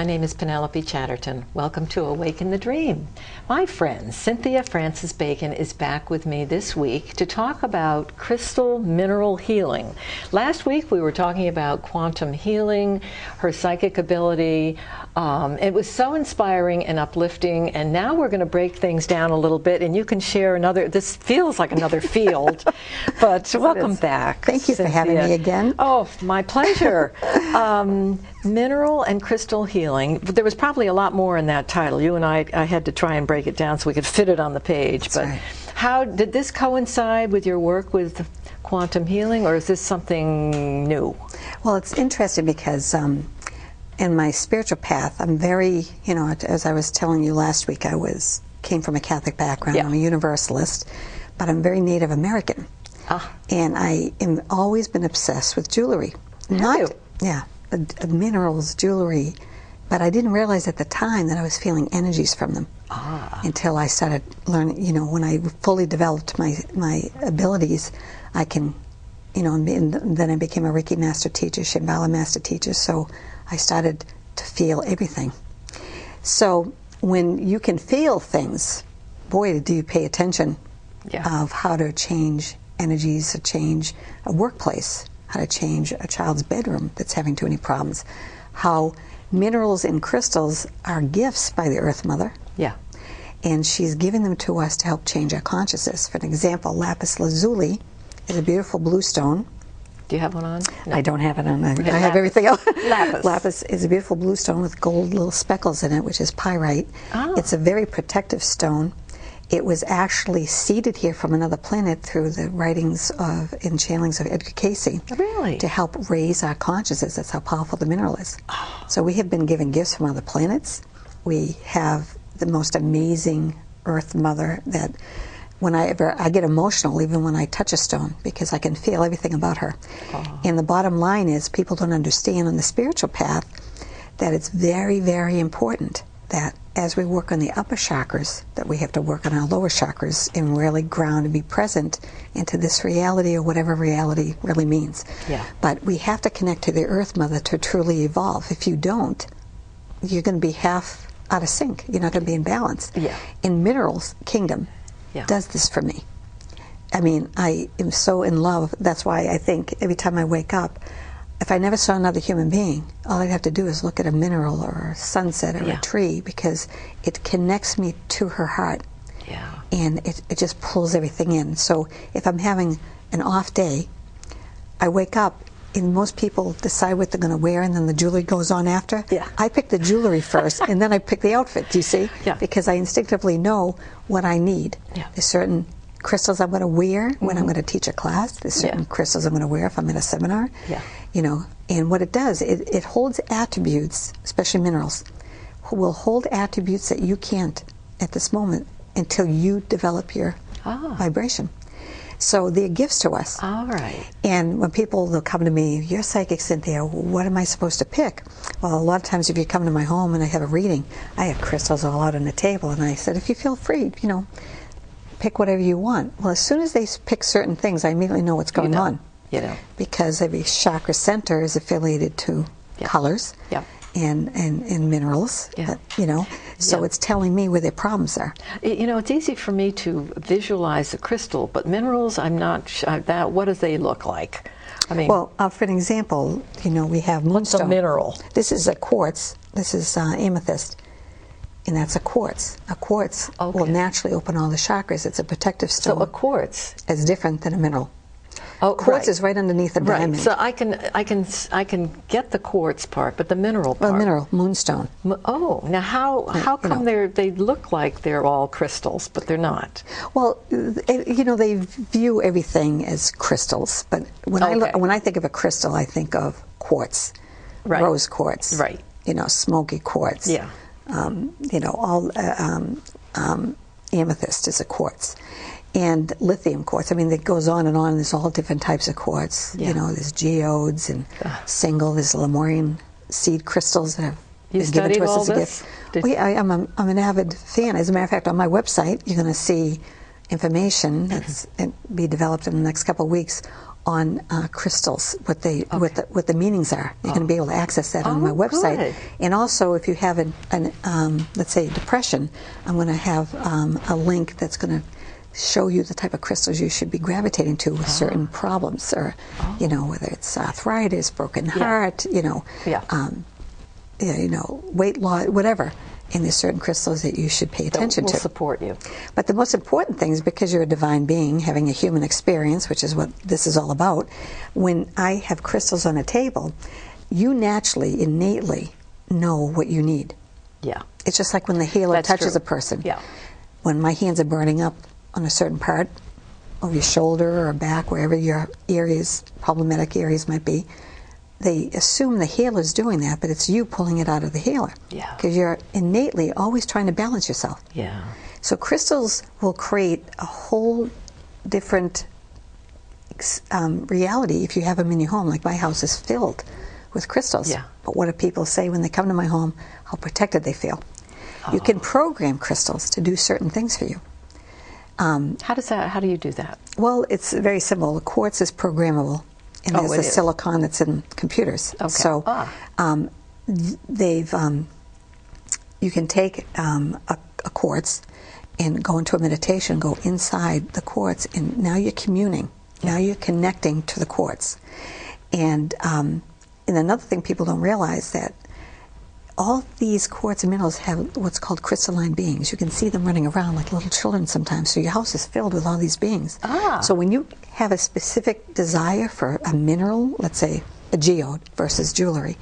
My name is Penelope Chatterton. Welcome to Awaken the Dream. My friend Cynthia Francis Bacon is back with me this week to talk about crystal mineral healing. Last week we were talking about quantum healing, her psychic ability. It was so inspiring and uplifting, and now we're going to break things down a little bit, and you can share another, this feels like another field, but welcome back. Thank you, Cynthia, for having me again. Oh, my pleasure. Mineral and crystal healing. There was probably a lot more in that title. You and I had to try and break it down so we could fit it on the page. That's but right. How did this coincide with your work with quantum healing, or is this something new? Well, it's interesting because in my spiritual path, I'm very, as I was telling you last week, came from a Catholic background. Yeah. I'm a Universalist, but I'm very Native American. And I am always been obsessed with jewelry. Yeah, minerals, jewelry, but I didn't realize at the time that I was feeling energies from them until I started learning. When I fully developed my abilities, I can, and then I became a Reiki master teacher, Shambhala master teacher. So I started to feel everything. So when you can feel things, boy, do you pay attention of how to change energies, to change a workplace, how to change a child's bedroom that's having too many problems, how minerals and crystals are gifts by the Earth Mother. Yeah. And she's given them to us to help change our consciousness. For an example, Lapis Lazuli is a beautiful blue stone. Do you have one on? No. I don't have it on. I have everything else. Lapis. Lapis is a beautiful blue stone with gold little speckles in it, which is pyrite. Oh. It's a very protective stone. It was actually seeded here from another planet through the writings and channelings of Edgar Cayce. Really? To help raise our consciousness. That's how powerful the mineral is. Oh. So we have been given gifts from other planets. We have the most amazing Earth Mother that I get emotional even when I touch a stone because I can feel everything about her. Oh. And the bottom line is people don't understand on the spiritual path that it's very, very important that as we work on the upper chakras, that we have to work on our lower chakras and really ground and be present into this reality or whatever reality really means. Yeah. But we have to connect to the Earth Mother to truly evolve. If you don't, you're going to be half out of sync. You're not going to be in balance. Yeah. In Minerals Kingdom does this for me. I mean, I am so in love. That's why I think every time I wake up, if I never saw another human being, all I'd have to do is look at a mineral or a sunset or a tree because it connects me to her heart. Yeah. And it just pulls everything in. So if I'm having an off day, I wake up and most people decide what they're going to wear and then the jewelry goes on after. Yeah. I pick the jewelry first and then I pick the outfit, do you see? Yeah. Because I instinctively know what I need. Yeah. There's certain crystals I'm going to wear when I'm going to teach a class. There's certain crystals I'm going to wear if I'm in a seminar. Yeah. And what it does, it holds attributes, especially minerals, will hold attributes that you can't at this moment until you develop your vibration. So they're gifts to us. All right. And when they'll come to me, you're psychic, Cynthia, what am I supposed to pick? Well, a lot of times if you come to my home and I have a reading, I have crystals all out on the table, and I said, if you feel free, pick whatever you want. Well, as soon as they pick certain things, I immediately know what's going on. Because every chakra center is affiliated to colors and minerals, so it's telling me where their problems are. It's easy for me to visualize a crystal, but minerals, I'm not sure. What do they look like? I mean, well, for an example, we have moonstone. What's a mineral? This is a quartz. This is amethyst. And that's a quartz. A quartz will naturally open all the chakras. It's a protective stone. So a quartz is different than a mineral. Oh, quartz is right underneath the diamond. So I can get the quartz part, but the mineral part. Well, mineral, moonstone. Now how come they look like they're all crystals, but they're not? Well, they view everything as crystals, but when I think of a crystal, I think of quartz, rose quartz, smoky quartz. Yeah. Amethyst is a quartz. And lithium quartz. I mean, it goes on and on. There's all different types of quartz. There's geodes and single. There's Lemurian seed crystals that have been given to us as a gift. I'm an avid fan. As a matter of fact, on my website, you're going to see information that's be developed in the next couple of weeks on crystals, what the meanings are. You're going to be able to access that on my website. Good. And also, if you have let's say depression, I'm going to have a link that's going to show you the type of crystals you should be gravitating to with certain problems, or whether it's arthritis, broken heart, weight loss, whatever. And there's certain crystals that you should pay attention to. Will support you. But the most important thing is, because you're a divine being having a human experience, which is what this is all about, when I have crystals on a table, you naturally, innately know what you need. Yeah. It's just like when the healer touches a person. Yeah. When my hands are burning up on a certain part of your shoulder or back, wherever your areas, problematic areas might be, they assume the healer's doing that, but it's you pulling it out of the healer. Yeah. Because you're innately always trying to balance yourself. Yeah. So crystals will create a whole different reality if you have them in your home. Like my house is filled with crystals. Yeah. But what do people say when they come to my home? How protected they feel. You can program crystals to do certain things for you. How do you do that? Well, it's very simple. The quartz is programmable. And there's the silicon that's in computers. Okay. So you can take a quartz and go into a meditation, go inside the quartz, and now you're communing. Now you're connecting to the quartz. And another thing people don't realize, that all these quartz minerals have what's called crystalline beings. You can see them running around like little children sometimes. So your house is filled with all these beings. So when you have a specific desire for a mineral, let's say a geode versus jewelry,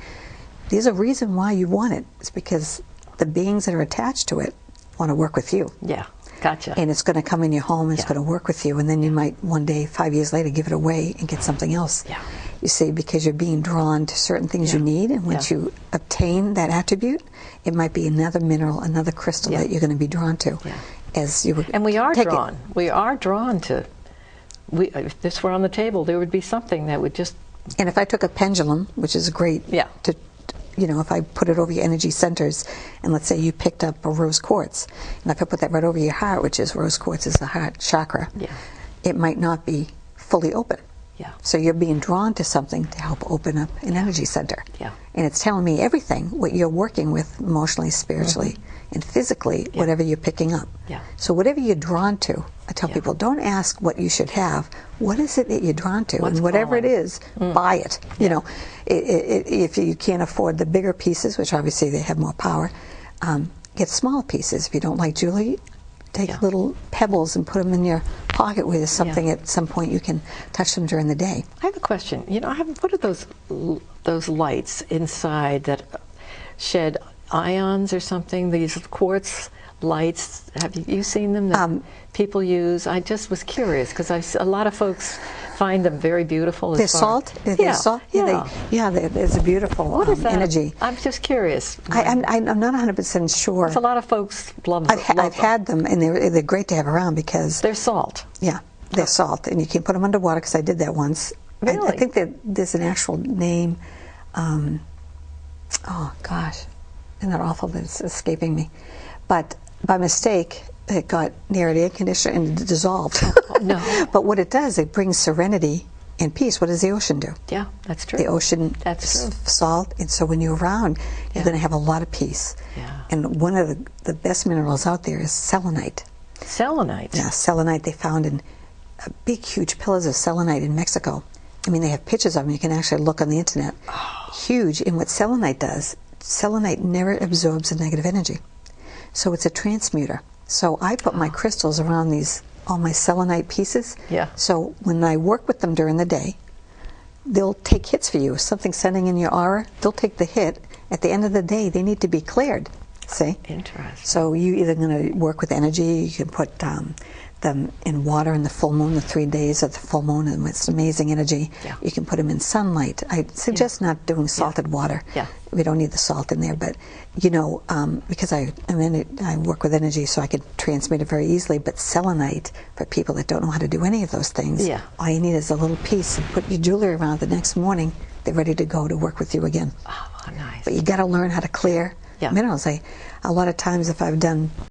there's a reason why you want it. It's because the beings that are attached to it want to work with you. Yeah, gotcha. And it's going to come in your home, and it's going to work with you, and then you might one day, 5 years later, give it away and get something else. Yeah. You see, because you're being drawn to certain things you need, and once you obtain that attribute, it might be another mineral, another crystal that you're going to be drawn to. Yeah. As you and we are drawn. We are drawn to. If this were on the table, there would be something that would just. And if I took a pendulum, which is great, to, if I put it over your energy centers, and let's say you picked up a rose quartz, and if I put that right over your heart, which is rose quartz is the heart chakra, it might not be fully open. Yeah. So you're being drawn to something to help open up an energy center. Yeah. And it's telling me everything, what you're working with emotionally, spiritually, and physically, whatever you're picking up. Yeah. So whatever you're drawn to, I tell people, don't ask what you should have. What is it that you're drawn to? What's and whatever calling? it is, buy it. You know, if you can't afford the bigger pieces, which obviously they have more power, get small pieces. If you don't like jewelry, take little pebbles and put them in your pocket where there's something at some point you can touch them during the day. I have a question. What are those lights inside that shed ions or something? These quartz lights. Have you seen them that people use? I just was curious because a lot of folks find them very beautiful. They're salt. They're salt. There's a beautiful energy. I'm just curious. I'm not 100% sure. A lot of folks love them. I've had them, and they're great to have around because they're salt. Yeah, they're salt, and you can put them underwater because I did that once. Really? I think that there's an actual name. Oh gosh, isn't that awful that it's escaping me? But by mistake, it got near an air conditioner and it dissolved. No. But what it does, it brings serenity and peace. What does the ocean do? Yeah, that's true. The ocean, salt, and so when you're around, you're going to have a lot of peace. Yeah. And one of the best minerals out there is selenite. Selenite? Yeah, selenite they found in big, huge pillars of selenite in Mexico. I mean, they have pictures of them. You can actually look on the internet. Oh. Huge. And what selenite does, selenite never absorbs the negative energy. So it's a transmuter. So I put my crystals around all my selenite pieces. Yeah. So when I work with them during the day, they'll take hits for you. If something's sending in your aura, they'll take the hit. At the end of the day, they need to be cleared. See? Interesting. So you either going to work with energy, you can put them in water in the full moon, the 3 days of the full moon, and it's amazing energy. Yeah. You can put them in sunlight. I suggest not doing salted water. Yeah. We don't need the salt in there, but because I work with energy, so I can transmit it very easily. But selenite, for people that don't know how to do any of those things, all you need is a little piece and put your jewelry around. The next morning, they're ready to go to work with you again. Oh, nice. But you got to learn how to clear minerals. A lot of times, if I've done